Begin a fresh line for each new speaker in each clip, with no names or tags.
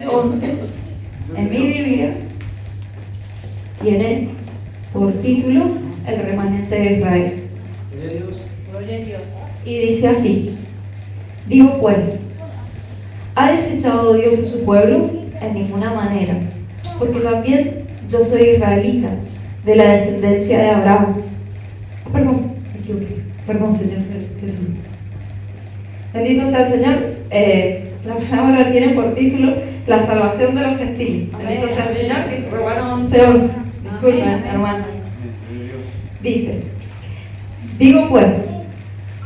11 en mi Biblia tiene por título El remanente de Israel.
Gloria a Dios.
Gloria a Dios.
Y dice así: digo pues, ¿ha desechado Dios a su pueblo? En ninguna manera, porque también yo soy israelita, de la descendencia de Abraham. Perdón, me equivoqué. Perdón, Señor Jesús. Bendito sea el Señor. La palabra tiene por título La salvación de los gentiles. Bendito sea el Señor, que Romanos 11:11. Disculpen, hermano. Dice: digo pues,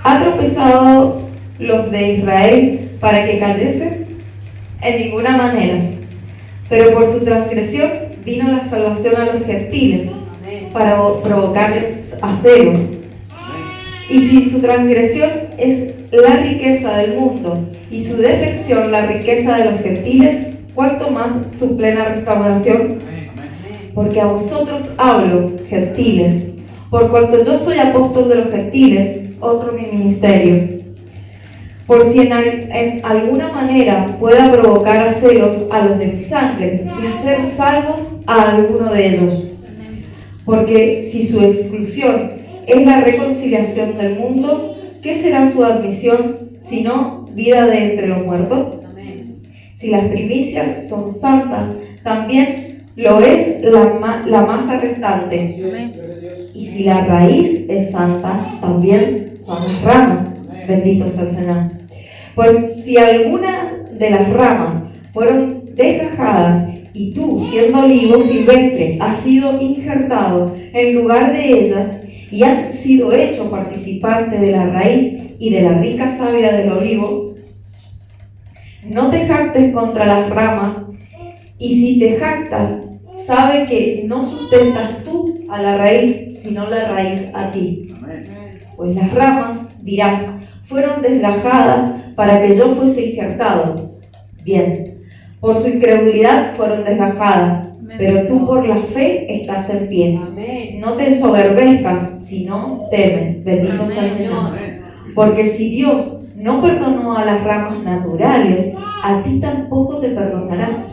¿ha tropezado los de Israel para que cayesen? En ninguna manera. Pero por su transgresión vino la salvación a los gentiles, para provocarles a celos. Y si su transgresión es la riqueza del mundo y su defección la riqueza de los gentiles, ¿cuánto más su plena restauración? Porque a vosotros hablo, gentiles, por cuanto yo soy apóstol de los gentiles, otro mi ministerio. Por si en alguna manera pueda provocar a celos a los de mi sangre y hacer salvos a alguno de ellos. Porque si su exclusión es la reconciliación del mundo, ¿qué será su admisión sino vida de entre los muertos? Si las primicias son santas, también lo es la masa restante. Y si la raíz es santa, también son las ramas. Bendito sea el Señor. Pues si alguna de las ramas fueron desgajadas y tú, siendo olivo silvestre, has sido injertado en lugar de ellas y has sido hecho participante de la raíz y de la rica savia del olivo, no te jactes contra las ramas, y si te jactas, sabe que no sustentas tú a la raíz, sino la raíz a ti. Pues las ramas, dirás, fueron desgajadas para que yo fuese injertado. Bien, por su incredulidad fueron desgajadas, pero tú por la fe estás en pie. No te ensoberbezcas, sino teme. Bendito sea el Señor. Porque si Dios no perdonó a las ramas naturales, a ti tampoco te perdonará.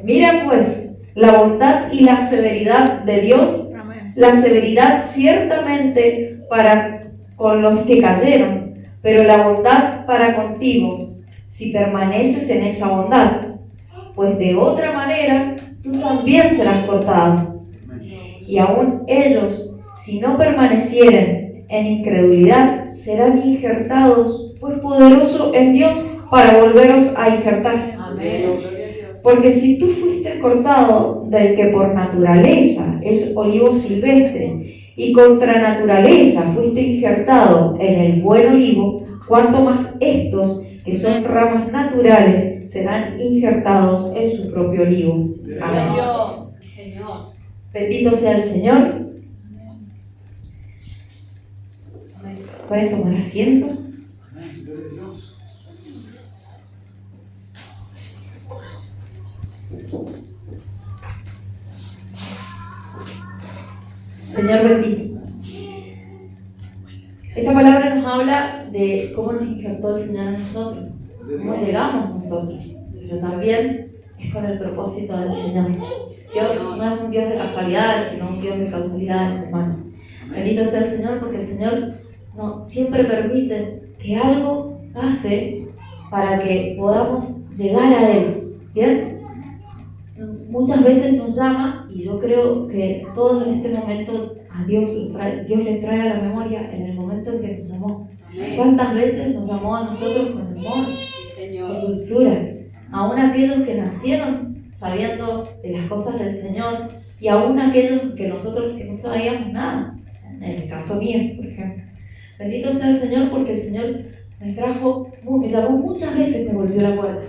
Mira pues la bondad y la severidad de Dios, la severidad ciertamente para con los que cayeron, pero la bondad para contigo, si permaneces en esa bondad, pues de otra manera tú también serás cortado. Y aún ellos, si no permanecieren en incredulidad, serán injertados, pues poderoso es Dios para volveros a injertar. Porque si tú fuiste cortado del que por naturaleza es olivo silvestre, y contra naturaleza fuiste injertado en el buen olivo, cuanto más estos, que son ramas naturales, serán injertados en su propio olivo. Amén. Bendito sea el Señor. ¿Pueden tomar asiento? Señor bendito. Esta palabra nos habla de cómo nos injertó el Señor a nosotros, cómo llegamos nosotros, pero también es con el propósito del Señor. Dios no es un Dios de casualidades, sino un Dios de causalidades, hermano. Bendito sea el Señor, porque el Señor no siempre permite que algo pase para que podamos llegar a Él. ¿Bien? Muchas veces nos llama, y yo creo que todos en este momento a Dios le trae a la memoria en el momento en que nos llamó. ¿Cuántas veces nos llamó a nosotros con amor, con dulzura? Aún aquellos que nacieron sabiendo de las cosas del Señor, y aún aquellos que nosotros que no sabíamos nada. En el caso mío, por ejemplo. Bendito sea el Señor, porque el Señor me llamó muchas veces, me volvió la puerta.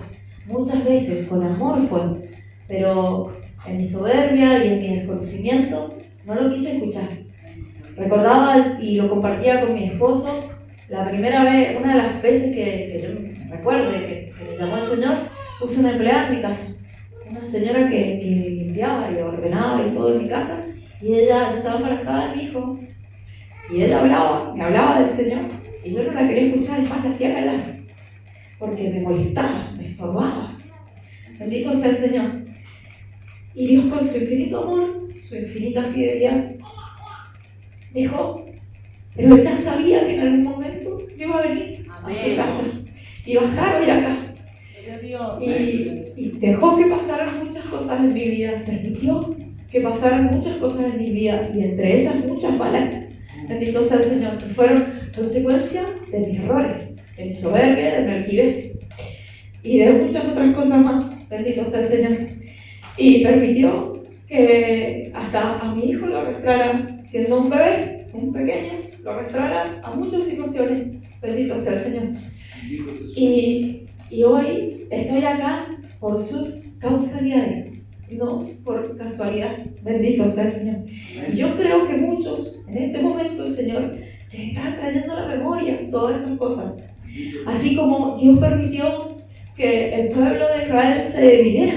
Muchas veces, con amor fue. Pero en mi soberbia y en mi desconocimiento no lo quise escuchar. Recordaba y lo compartía con mi esposo. La primera vez, una de las veces que yo me recuerdo que me llamó el Señor, puse una empleada en mi casa. Una señora que limpiaba y ordenaba y todo en mi casa. Y yo estaba embarazada de mi hijo. Y ella me hablaba del Señor. Y yo no la quería escuchar, es más, la hacía callar. Porque me molestaba, me estorbaba. Bendito sea el Señor. Y Dios, con su infinito amor, su infinita fidelidad, dejó. Pero Él ya sabía que en algún momento yo iba a venir a su casa. Y va a estar hoy acá. Y dejó que pasaran muchas cosas en mi vida. Permitió que pasaran muchas cosas en mi vida. Y entre esas muchas malas, bendito sea el Señor, que fueron consecuencia de mis errores, de mi soberbia, de mi altivez y de muchas otras cosas más. Bendito sea el Señor. Y permitió que hasta a mi hijo lo arrastrara, siendo un bebé, un pequeño, lo arrastrara a muchas situaciones. Bendito sea el Señor. Y hoy estoy acá por sus causalidades, no por casualidad. Bendito sea el Señor. Y yo creo que muchos, en este momento, el Señor les está trayendo a la memoria todas esas cosas. Así como Dios permitió que el pueblo de Israel se dividiera.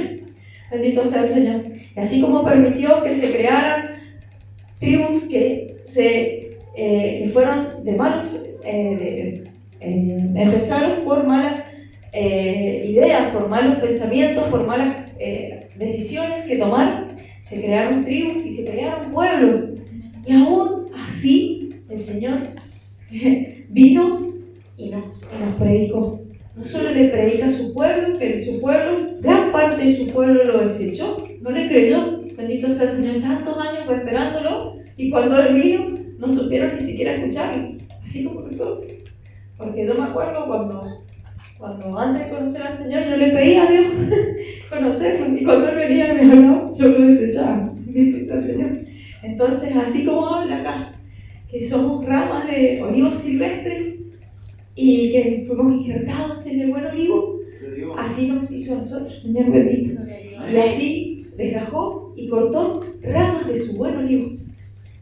Bendito sea el Señor. Y así como permitió que se crearan tribus que fueron de malos, empezaron por malas ideas, por malos pensamientos, por malas decisiones que tomaron. Se crearon tribus y se crearon pueblos. Y aún así el Señor vino y nos predicó. No solo le predica a su pueblo, que su pueblo, gran parte de su pueblo lo desechó, no le creyó. Bendito sea el Señor, tantos años fue esperándolo, y cuando Él vino no supieron ni siquiera escucharlo, así como nosotros. Porque yo me acuerdo cuando antes de conocer al Señor yo le pedía a Dios conocerlo, y cuando Él venía y me hablaba, yo lo desechaba. Bendito sea el Señor. Entonces, así como habla acá, que somos ramas de olivos silvestres y que fuimos injertados en el buen olivo, así nos hizo a nosotros, Señor bendito. Y así desgajó y cortó ramas de su buen olivo.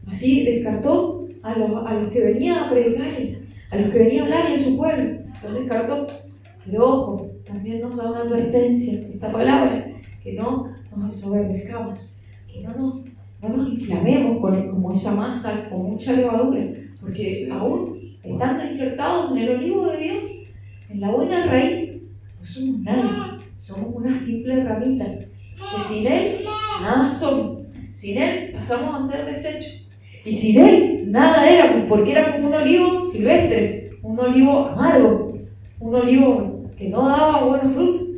Así descartó a los que venían a predicarles, a los que venían a hablarles a su pueblo, los descartó. Pero ojo, también nos da una advertencia esta palabra, que no nos ensoberbezcamos, que no nos inflamemos como esa masa, con mucha levadura, porque aún estando injertados en el olivo de Dios, en la buena raíz, no somos nada, somos una simple ramita, que sin Él nada somos, sin Él pasamos a ser desechos, y sin Él nada éramos, porque éramos un olivo silvestre, un olivo amargo, un olivo que no daba buenos frutos,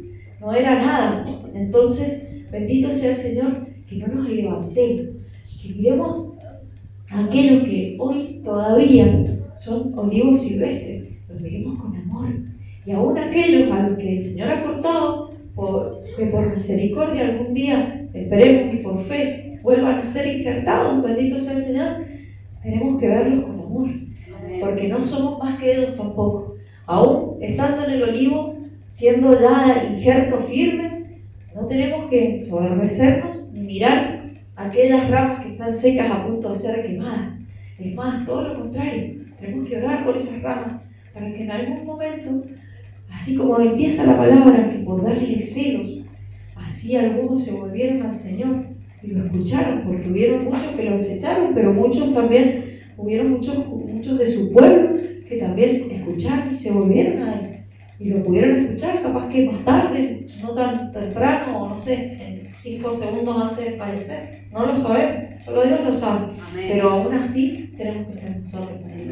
no era nada. Entonces, bendito sea el Señor, que no nos levantemos, que miremos a aquellos que hoy todavía son olivos silvestres, los miremos con amor. Y aún aquellos a los que el Señor ha cortado, que por misericordia algún día, esperemos y por fe, vuelvan a ser injertados, bendito sea el Señor, tenemos que verlos con amor, porque no somos más que ellos tampoco. Aún estando en el olivo, siendo ya injerto firme, no tenemos que soberbecernos ni mirar aquellas ramas que están secas a punto de ser quemadas. Es más, todo lo contrario, tenemos que orar por esas ramas para que en algún momento, así como empieza la palabra, que por darle celos, así algunos se volvieron al Señor y lo escucharon, porque hubieron muchos que lo desecharon, pero muchos también, hubieron muchos de su pueblo que también escucharon y se volvieron a Él. Y lo pudieron escuchar, capaz que más tarde, no tan temprano, o no sé, en 5 segundos antes de fallecer. No lo sabemos, solo Dios lo sabe. Amén. Pero aún así tenemos que ser nosotros. Sí,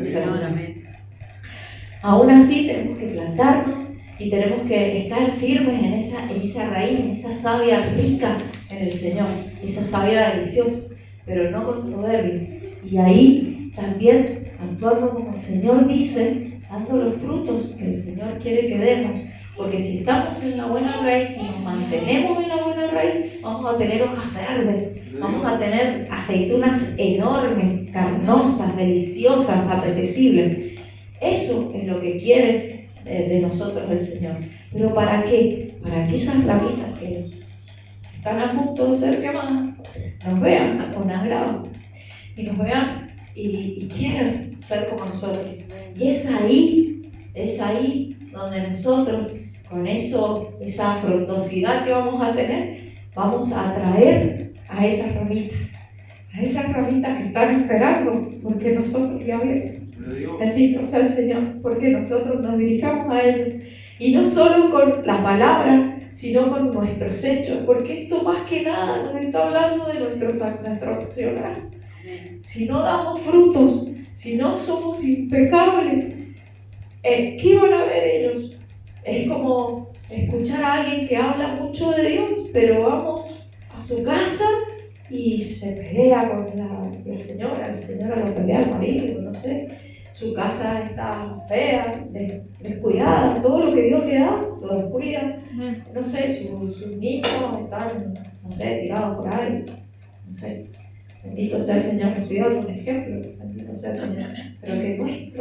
aún así tenemos que plantarnos y tenemos que estar firmes en esa raíz, en esa savia rica en el Señor, esa savia deliciosa, pero no con soberbia. Y ahí también actuando como el Señor dice, dando los frutos que el Señor quiere que demos. Porque si estamos en la buena raíz y nos mantenemos en la buena raíz, vamos a tener hojas verdes, vamos a tener aceitunas enormes, carnosas, deliciosas, apetecibles. Eso es lo que quiere de nosotros el Señor. ¿Pero para qué? Para que esas ramitas que están a punto de ser quemadas nos vean con agrado y nos vean y quieran ser como nosotros. Y es ahí donde nosotros, con esa frondosidad que vamos a tener, vamos a atraer a esas ramitas que están esperando, porque nosotros ya vemos. Bendito sea el Señor, porque nosotros nos dirijamos a Él. Y no solo con la palabra, sino con nuestros hechos, porque esto más que nada nos está hablando de nuestro accionar. Si no damos frutos, si no somos impecables, ¿qué van a ver ellos? Es como escuchar a alguien que habla mucho de Dios, pero vamos a su casa y se pelea con la señora lo pelea al marido, no sé, su casa está fea, descuidada, todo lo que Dios le da, lo descuida, no sé, sus niños están, no sé, tirados por ahí, no sé, bendito sea el Señor, estoy dando un ejemplo, bendito sea el Señor, pero que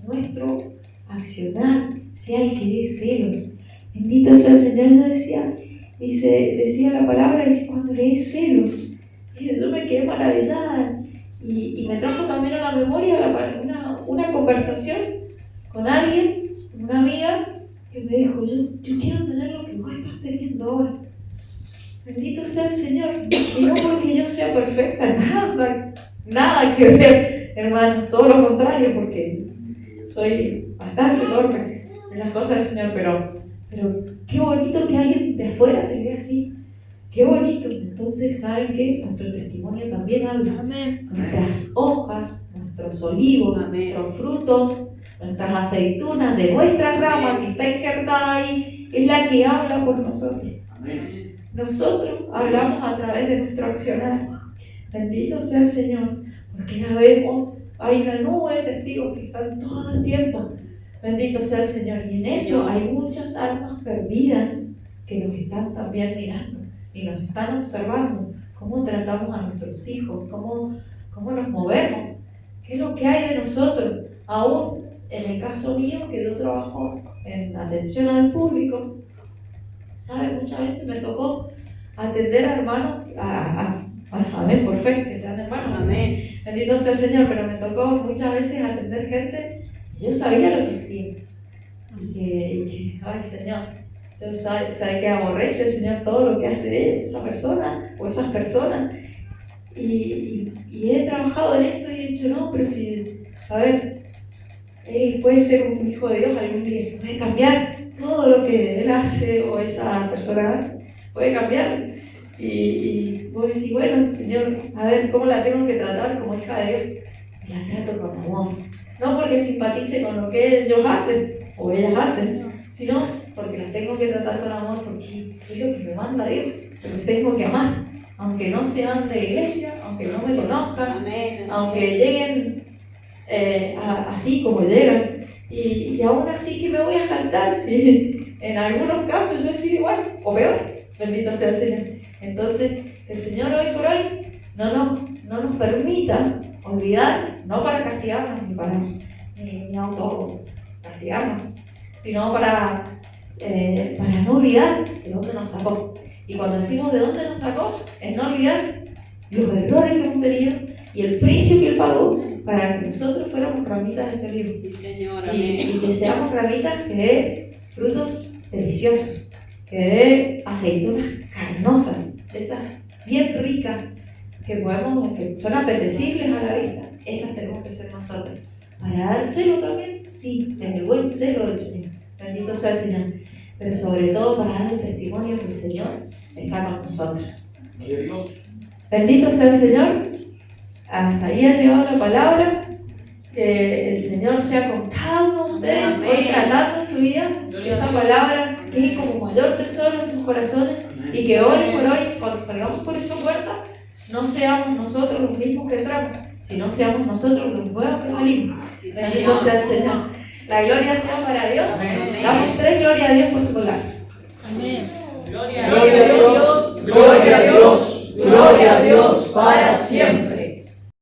nuestro accionar sea el que dé celos, bendito sea el Señor. Yo decía la palabra, cuando le dé celos, y yo me quedé maravillada, y me trajo también a la memoria una conversación con alguien, una amiga, que me dijo, yo quiero tener lo que vos estás teniendo ahora. Bendito sea el Señor, y no porque yo sea perfecta, nada que ver, hermano, todo lo contrario, porque soy bastante torpe en las cosas del Señor, pero qué bonito que alguien de afuera te vea así. Qué bonito. Entonces, ¿saben qué? Nuestro testimonio también habla.
Amén.
Nuestras hojas, nuestros olivos, nuestros frutos, nuestras aceitunas de nuestra rama que está injertada ahí, es la que habla por nosotros.
Amén.
Nosotros hablamos a través de nuestro accionar. Bendito sea el Señor, porque ya vemos, hay una nube de testigos que están todo el tiempo. Bendito sea el Señor. Y en eso hay muchas almas perdidas que nos están también mirando y nos están observando cómo tratamos a nuestros hijos, cómo nos movemos, qué es lo que hay de nosotros. Aún en el caso mío, que yo trabajo en atención al público, ¿sabe? Muchas veces me tocó atender a hermanos, amén, por fe, que sean hermanos, amén, bendito sea el Señor, pero me tocó muchas veces atender gente y yo sabía lo que hacía. Y que ay Señor, yo sabe que aborrece el Señor todo lo que hace esa persona o esas personas. Y he trabajado en eso y he dicho, no, pero si, a ver, él puede ser un hijo de Dios algún día, puede cambiar todo lo que él hace o esa persona hace, puede cambiar. Y vos decís, bueno, Señor, a ver, ¿cómo la tengo que tratar como hija de Dios? La trato con amor. No porque simpatice con lo que ellos hacen o ellas hacen, sino porque las tengo que tratar con amor, porque es lo que me manda Dios, que los tengo que amar, aunque no sean de iglesia, aunque no me conozcan, aunque lleguen así como llegan, y aún así que me voy a jactar, si en algunos casos yo he sido igual, o peor, bendito sea el Señor. Entonces, el Señor hoy por hoy no nos permita olvidar, no para castigarnos ni auto castigarnos, sino para no olvidar de dónde nos sacó. Y cuando decimos de dónde nos sacó, es no olvidar los errores que hemos tenido y el precio que Él pagó para que nosotros fuéramos ramitas de este libro.
Sí, Señor,
y que seamos ramitas que dé frutos deliciosos, que dé aceitunas carnosas, esas bien ricas, que son apetecibles a la vista. Esas tenemos que ser nosotros. Para dar celo también, sí, en el buen celo del Señor. Bendito sea el Señor. Pero sobre todo para dar el testimonio que el Señor está con nosotros. Bendito sea el Señor. Hasta ahí ha llegado la palabra. Que el Señor sea con cada uno de ustedes, hoy tratando en su vida. Esta palabra quede como mayor tesoro en sus corazones. Y que hoy por hoy, cuando salgamos por esa puerta, no seamos nosotros los mismos que entramos, sino seamos nosotros los nuevos que salimos. Bendito sea el Señor. La gloria sea para Dios. Damos 3 glorias a Dios por su palabra.
Amén.
Gloria a Dios, gloria a Dios, gloria a Dios para siempre.